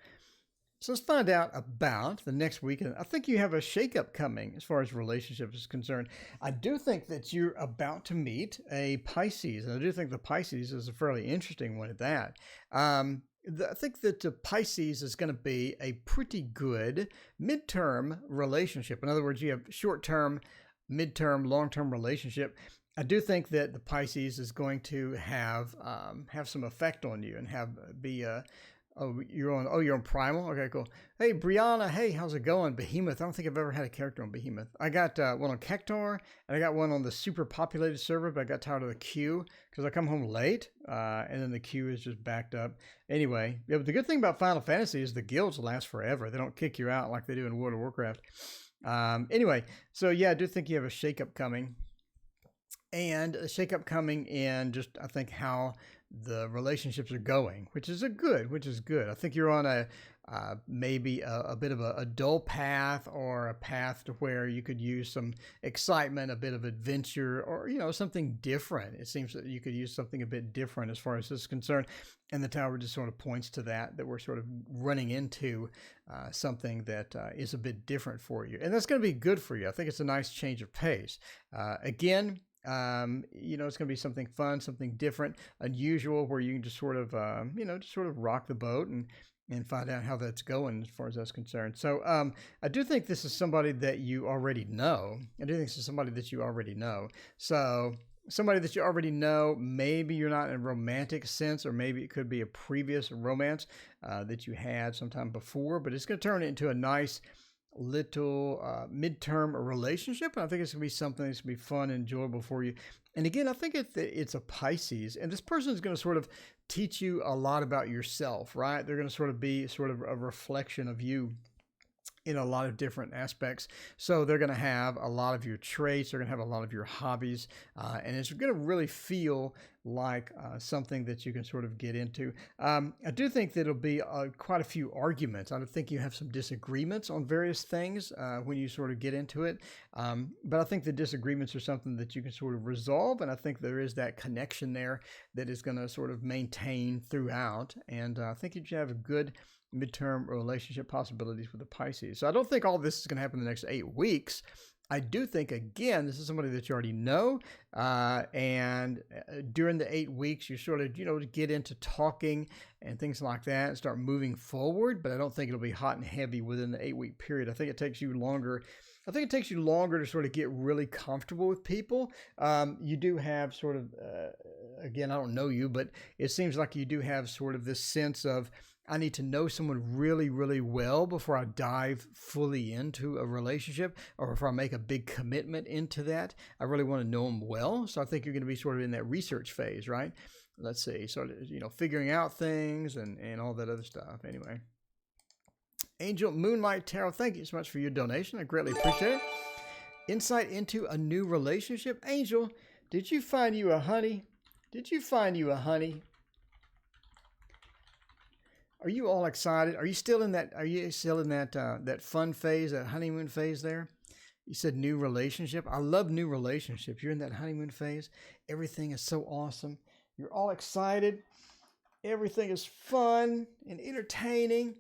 So let's find out about the next weekend. I think you have a shakeup coming as far as relationships is concerned. I do think that you're about to meet a Pisces, and I do think the Pisces is a fairly interesting one at that. I think that the Pisces is going to be a pretty good midterm relationship. In other words, you have short-term, midterm, long-term relationship. I do think that the Pisces is going to have some effect on you and be Oh, you're on Primal? Okay, cool. Hey, Brianna. Hey, how's it going? Behemoth. I don't think I've ever had a character on Behemoth. I got one on Kektor, and I got one on the super populated server, but I got tired of the queue because I come home late, and then the queue is just backed up. Anyway, yeah, but the good thing about Final Fantasy is the guilds last forever. They don't kick you out like they do in World of Warcraft. Anyway, so yeah, I do think you have a shakeup coming. And a shakeup coming in just, I think, how the relationships are going, which is good. I think you're on a maybe a bit of a dull path, or a path to where you could use some excitement, a bit of adventure, or, something different. It seems that you could use something a bit different as far as this is concerned. And the tower just sort of points to that we're sort of running into something that is a bit different for you. And that's going to be good for you. I think it's a nice change of pace. Again, it's going to be something fun, something different, unusual, where you can just sort of, just sort of rock the boat and find out how that's going as far as that's concerned. So I do think this is somebody that you already know. So somebody that you already know, maybe you're not in a romantic sense, or maybe it could be a previous romance that you had sometime before, but it's going to turn into a nice little midterm relationship, and I think it's gonna be something that's gonna be fun and enjoyable for you. And again, I think it's a Pisces, and this person is going to sort of teach you a lot about yourself, right? They're going to sort of be sort of a reflection of you in a lot of different aspects. So they're going to have a lot of your traits. They're going to have a lot of your hobbies. And it's going to really feel like something that you can sort of get into. I do think that it'll be quite a few arguments. I think you have some disagreements on various things when you sort of get into it. But I think the disagreements are something that you can sort of resolve. And I think there is that connection there that is going to sort of maintain throughout. And I think you should have a good midterm relationship possibilities with the Pisces. So I don't think all this is going to happen in the next 8 weeks. I do think, again, this is somebody that you already know. And during the 8 weeks, you sort of, get into talking and things like that and start moving forward. But I don't think it'll be hot and heavy within the 8-week period. I think it takes you longer. I think it takes you longer to sort of get really comfortable with people. You do have sort of, again, I don't know you, but it seems like you do have sort of this sense of, I need to know someone really, really well before I dive fully into a relationship, or if I make a big commitment into that. I really want to know them well. So I think you're going to be sort of in that research phase, right? Let's see, sort of, figuring out things and all that other stuff. Anyway, Angel Moonlight Tarot, thank you so much for your donation. I greatly appreciate it. Insight into a new relationship. Angel, did you find you a honey? Are you all excited? Are you still in that? That fun phase, that honeymoon phase there? You said new relationship. I love new relationships. You're in that honeymoon phase. Everything is so awesome. You're all excited. Everything is fun and entertaining.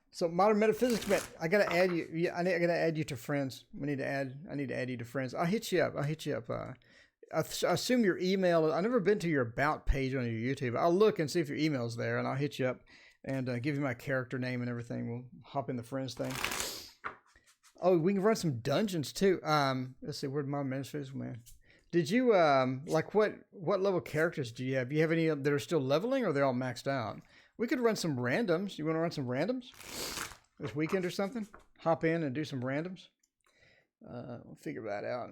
So Modern Metaphysics, man, I gotta add you. Yeah, I gotta add you to friends. I need to add you to friends. I'll hit you up. I assume your email. I've never been to your about page on your YouTube. I'll look and see if your email's there, and I'll hit you up and give you my character name and everything. We'll hop in the friends thing. Oh, we can run some dungeons too. Let's see, where'd my ministers, man? Did you like what level characters do you have? Do you have any that are still leveling, or are they all maxed out? We could run some randoms. You want to run some randoms this weekend or something? Hop in and do some randoms. We'll figure that out.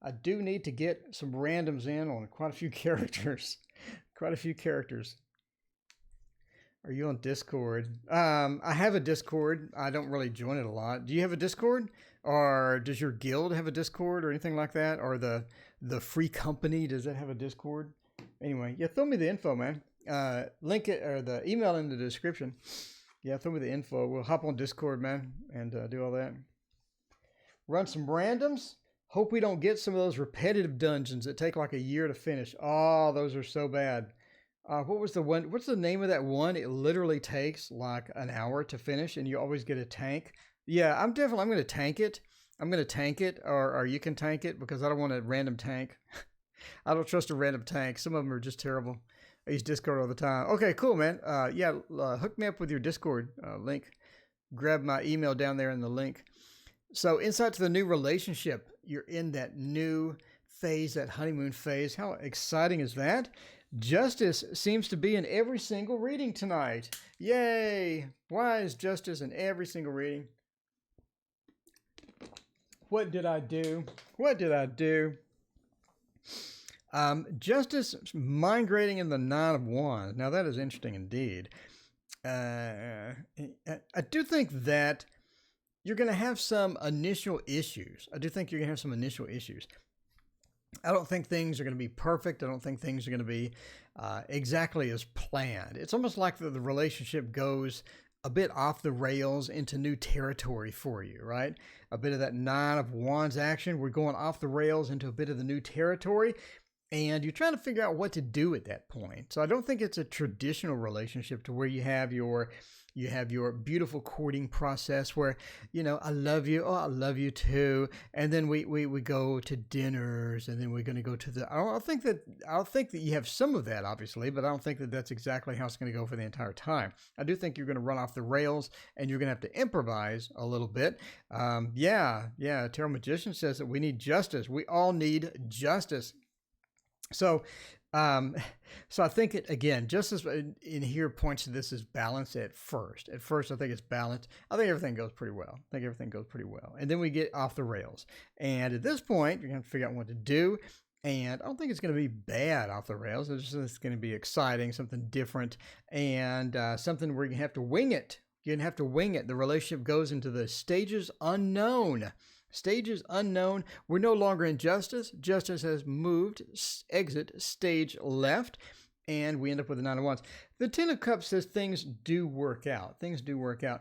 I do need to get some randoms in on quite a few characters. Are you on Discord? I have a Discord. I don't really join it a lot. Do you have a Discord? Or does your guild have a Discord or anything like that? Or the free company, does that have a Discord? Anyway, yeah, throw me the info, man. Link it, or the email in the description. Yeah, throw me the info. We'll hop on Discord, man, and do all that. Run some randoms. Hope we don't get some of those repetitive dungeons that take like a year to finish. Oh, those are so bad. What was the one? What's the name of that one? It literally takes like an hour to finish, and you always get a tank. Yeah, I'm going to tank it. Or you can tank it, because I don't want a random tank. I don't trust a random tank. Some of them are just terrible. I use Discord all the time. Okay, cool, man. Hook me up with your Discord link. Grab my email down there in the link. So, insight to the new relationship. You're in that new phase, that honeymoon phase. How exciting is that? Justice seems to be in every single reading tonight. Yay! Why is justice in every single reading? What did I do? What did I do? Justice migrating in the Nine of Wands. Now that is interesting indeed. I do think that you're going to have some initial issues. I do think you're going to have some initial issues. I don't think things are going to be perfect. I don't think things are going to be exactly as planned. It's almost like the relationship goes a bit off the rails into new territory for you, right? A bit of that Nine of Wands action. We're going off the rails into a bit of the new territory, and you're trying to figure out what to do at that point. So I don't think it's a traditional relationship to where you have your beautiful courting process where, you know, I love you, oh, I love you too, and then we go to dinners, and then we're going to go to the. I think that you have some of that, obviously, but I don't think that that's exactly how it's going to go for the entire time. I do think you're going to run off the rails, and you're going to have to improvise a little bit. Tarot Magician says that we need justice. We all need justice. So I think it, again, just as in here points to this as balance at first. At first, I think it's balance. I think everything goes pretty well. And then we get off the rails. And at this point, you're going to figure out what to do. And I don't think it's going to be bad off the rails. It's going to be exciting, something different, and something where you have to wing it. You're going to have to wing it. The relationship goes into the stages unknown. Stages unknown. We're no longer in justice. Justice has moved, exit, stage left, and we end up with the Nine of Wands. The Ten of Cups says things do work out. Things do work out.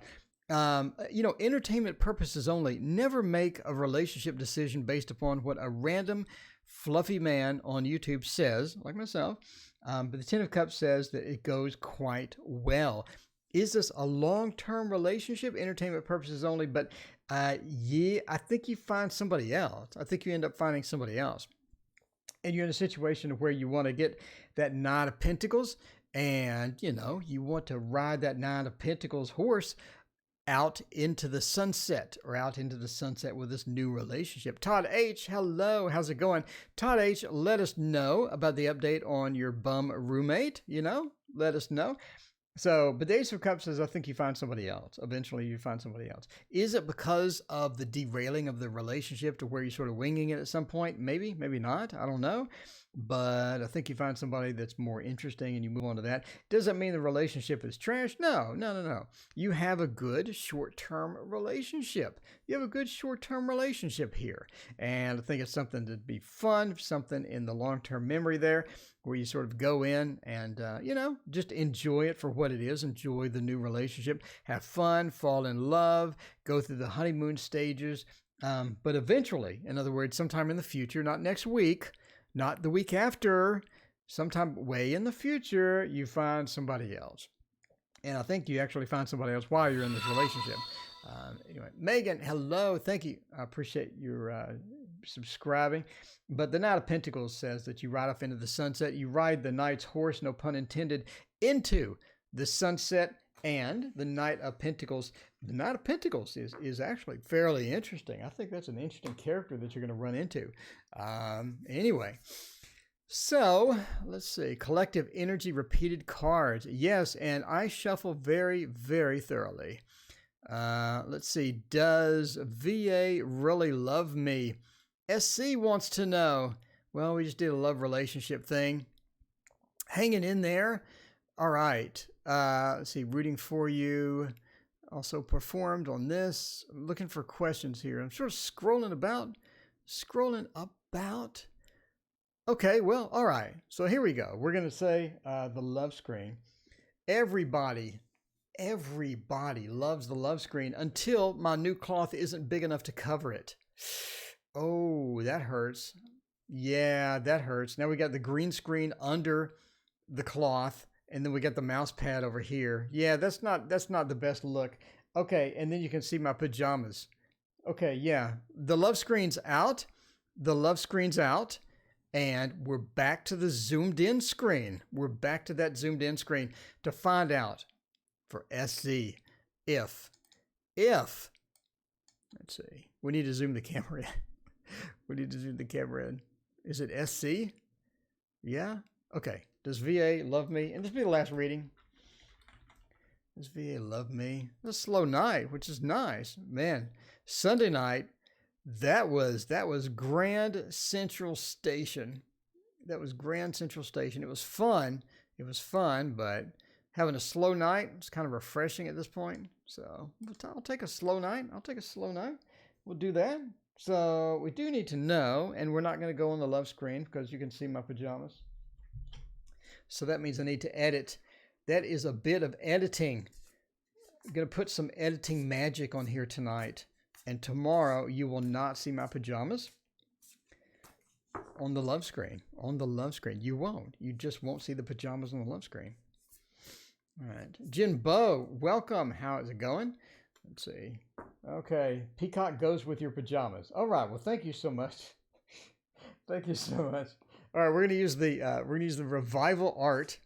Entertainment purposes only. Never make a relationship decision based upon what a random fluffy man on YouTube says, like myself. But the Ten of Cups says that it goes quite well. Is this a long-term relationship? Entertainment purposes only, but I think you find somebody else. I think you end up finding somebody else. And you're in a situation where you want to get that Nine of Pentacles, and, you want to ride that Nine of Pentacles horse out into the sunset, or out into the sunset with this new relationship. Todd H., hello, how's it going? Todd H., let us know about the update on your bum roommate, let us know. So, but the Ace of Cups says, I think you find somebody else. Eventually you find somebody else. Is it because of the derailing of the relationship to where you're sort of winging it at some point? Maybe, maybe not. I don't know. But I think you find somebody that's more interesting and you move on to that. Does that mean the relationship is trash? No. You have a good short-term relationship. You have a good short-term relationship here. And I think it's something to be fun, something in the long-term memory there, where you sort of go in and, just enjoy it for what it is. Enjoy the new relationship. Have fun, fall in love, go through the honeymoon stages. But eventually, in other words, sometime in the future, not next week, not the week after, sometime way in the future, you find somebody else. And I think you actually find somebody else while you're in this relationship. Anyway, Megan, hello. Thank you. I appreciate your subscribing. But the Knight of Pentacles says that you ride off into the sunset. You ride the knight's horse, no pun intended, into the sunset. And the Knight of Pentacles, is actually fairly interesting. I think that's an interesting character that you're going to run into. Anyway, so let's see. Collective energy, repeated cards. Yes, and I shuffle very, very thoroughly. Let's see. Does VA really love me? SC wants to know. Well, we just did a love relationship thing. Hanging in there. All right. Let's see. Rooting for you. Also performed on this. I'm looking for questions here. I'm sort of scrolling about. Okay, well, all right. So here we go. We're going to say the love screen. Everybody loves the love screen until my new cloth isn't big enough to cover it. Oh, that hurts. Yeah, that hurts. Now we got the green screen under the cloth, and then we got the mouse pad over here. Yeah, that's not the best look. Okay, and then you can see my pajamas. Okay, yeah. The love screen's out. And we're back to the zoomed in screen. We're back to that zoomed in screen to find out for SC if, let's see, we need to zoom the camera in. Is it SC? Yeah? Okay. Does VA love me? And this will be the last reading. Does VA love me? It's a slow night, which is nice. Man, Sunday night, that was Grand Central Station. That was Grand Central Station. It was fun. It was fun, but having a slow night, it's kind of refreshing at this point. So I'll take a slow night. We'll do that. So we do need to know, and we're not going to go on the love screen because you can see my pajamas. So that means I need to edit. That is a bit of editing. I'm going to put some editing magic on here tonight. And tomorrow you will not see my pajamas on the love screen. On the love screen. You won't. You just won't see the pajamas on the love screen. All right. Jin Bo, welcome. How is it going? Let's see. Okay. Peacock goes with your pajamas. All right. Well, thank you so much. Thank you so much. All right. We're going to use the Revival Art.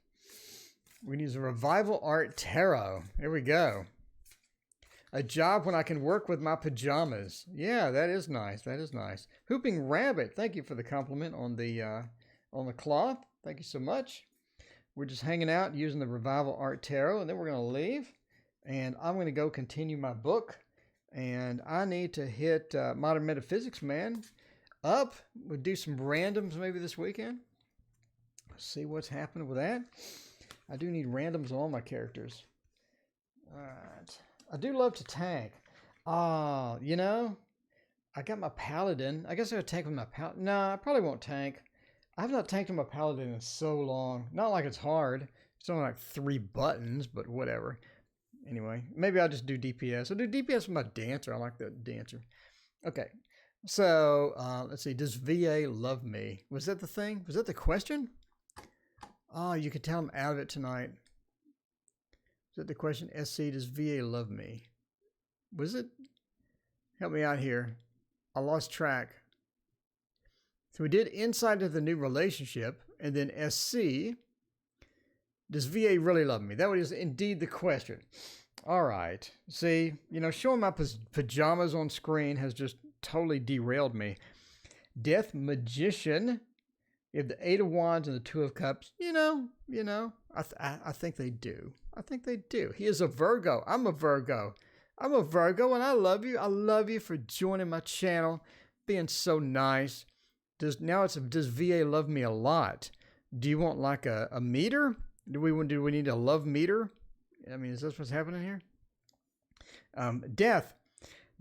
We're going to use the Revival Art Tarot. Here we go. A job when I can work with my pajamas. Yeah, that is nice. That is nice. Hooping Rabbit. Thank you for the compliment on the cloth. Thank you so much. We're just hanging out using the Revival Art Tarot, and then we're going to leave. And I'm going to go continue my book. And I need to hit Modern Metaphysics, man, up. We'll do some randoms maybe this weekend. See what's happening with that. I do need randoms on all my characters. All right. I do love to tank. You know, I got my Paladin. I guess I would tank with my Paladin. No, I probably won't tank. I have not tanked with my Paladin in so long. Not like it's hard. It's only like 3 buttons, but whatever. Anyway, maybe I'll just do DPS. I'll do DPS with my Dancer. I like that Dancer. Okay. So, let's see. Does VA love me? Was that the thing? Was that the question? Oh, you can tell I'm out of it tonight. Is that the question? SC, does VA love me? Was it? Help me out here. I lost track. So we did insight into the new relationship, and then SC, does VA really love me? That was indeed the question. All right. See, you know, showing my pajamas on screen has just totally derailed me. Death Magician. You have the 8 of Wands and the 2 of Cups. You know, I think they do. I think they do. He is a Virgo. I'm a Virgo. I'm a Virgo, and I love you. I love you for joining my channel, being so nice. Does VA love me a lot? Do you want like a meter? Do we need a love meter? I mean, is this what's happening here? Death.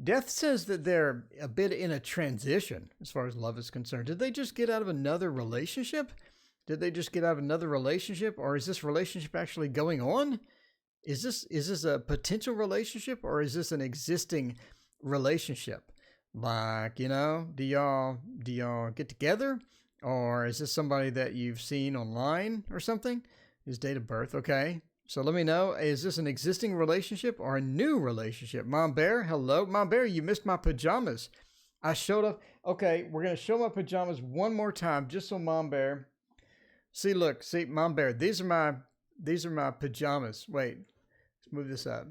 Death says that they're a bit in a transition as far as love is concerned. Did they just get out of another relationship? Or is this relationship actually going on? Is this a potential relationship, or is this an existing relationship? Like, you know, do y'all get together, or is this somebody that you've seen online or something? His date of birth, okay. So let me know, is this an existing relationship or a new relationship? Mom Bear, hello. Mom Bear, you missed my pajamas. I showed up. Okay, we're going to show my pajamas one more time just so Mom Bear. See, Mom Bear, these are my pajamas. Wait, let's move this up.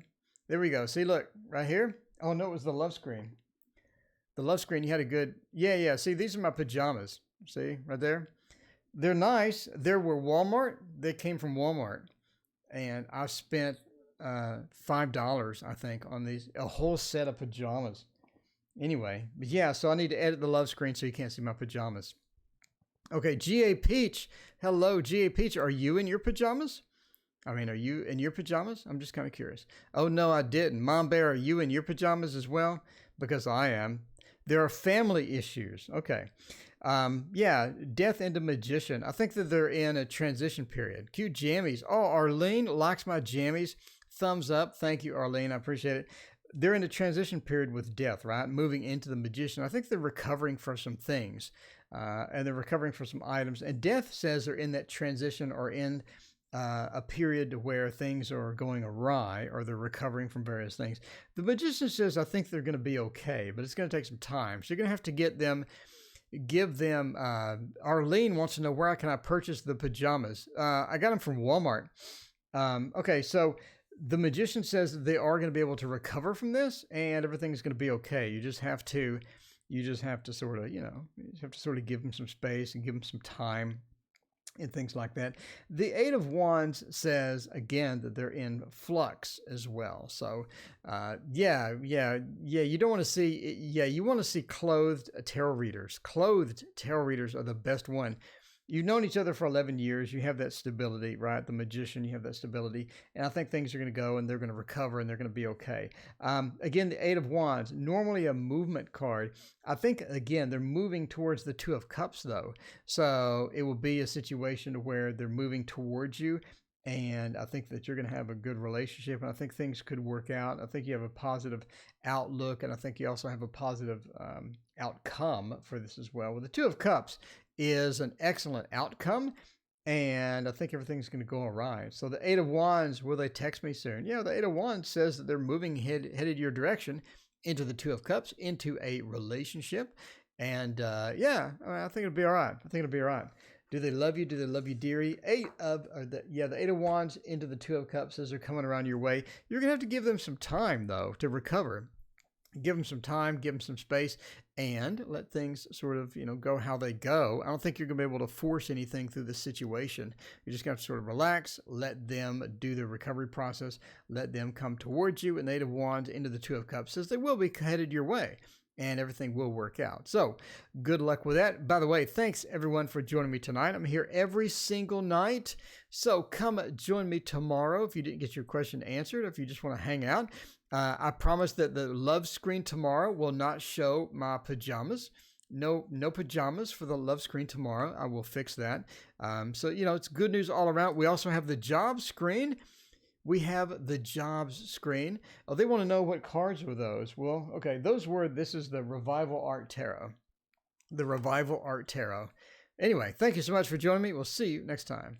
There we go. See, look, right here. Oh, no, it was the love screen. The love screen, you had a good, yeah. See, these are my pajamas. See, right there. They're nice. They were Walmart. They came from Walmart. And I spent $5, I think, on these, a whole set of pajamas. Anyway, but yeah, so I need to edit the love screen so you can't see my pajamas. Okay, G.A. Peach. Hello, G.A. Peach. Are you in your pajamas? I mean, are you in your pajamas? I'm just kind of curious. Oh, no, I didn't. Mom Bear, are you in your pajamas as well? Because I am. There are family issues. Okay. Yeah, Death into Magician. I think that they're in a transition period. Cute jammies. Oh, Arlene likes my jammies. Thumbs up. Thank you, Arlene. I appreciate it. They're in a transition period with Death, right? Moving into the Magician. I think they're recovering from some things. And they're recovering from some items. And Death says they're in that transition or in a period where things are going awry or they're recovering from various things. The Magician says, I think they're going to be okay, but it's going to take some time. So you're going to have to give them, Arlene wants to know, where can I purchase the pajamas? I got them from Walmart. Okay, so the Magician says that they are going to be able to recover from this and everything's going to be okay. You just have to You just have to sort of, you just have to sort of give them some space and give them some time and things like that. The Eight of Wands says, again, that they're in flux as well. So, you don't want to see, you want to see clothed tarot readers. Clothed tarot readers are the best one. You've known each other for 11 years. You have that stability, right? The Magician, you have that stability. And I think things are going to go and they're going to recover and they're going to be okay. Again, the Eight of Wands, normally a movement card. I think, again, they're moving towards the Two of Cups, though. So it will be a situation where they're moving towards you. And I think that you're going to have a good relationship. And I think things could work out. I think you have a positive outlook. And I think you also have a positive outcome for this as well. With the Two of Cups is an excellent outcome, and I think everything's going to go all right. So the Eight of Wands, will they text me soon? Yeah, the Eight of Wands says that they're moving headed your direction into the Two of Cups, into a relationship. And I think it'll be all right. I think it'll be all right. Do they love you? Do they love you, dearie? The Eight of Wands into the Two of Cups as they're coming around your way. You're going to have to give them some time, though, to recover. Give them some time, give them some space, and let things sort of, go how they go. I don't think you're going to be able to force anything through this situation. You're just going to sort of relax, let them do the recovery process, let them come towards you. And the Eight of Wands into the Two of Cups says they will be headed your way and everything will work out. So good luck with that. By the way, thanks everyone for joining me tonight. I'm here every single night. So come join me tomorrow if you didn't get your question answered, if you just want to hang out. I promise that the love screen tomorrow will not show my pajamas. No pajamas for the love screen tomorrow. I will fix that. So, it's good news all around. We also have the job screen. We have the jobs screen. Oh, they want to know what cards were those. Well, okay, this is the Revival Art Tarot. The Revival Art Tarot. Anyway, thank you so much for joining me. We'll see you next time.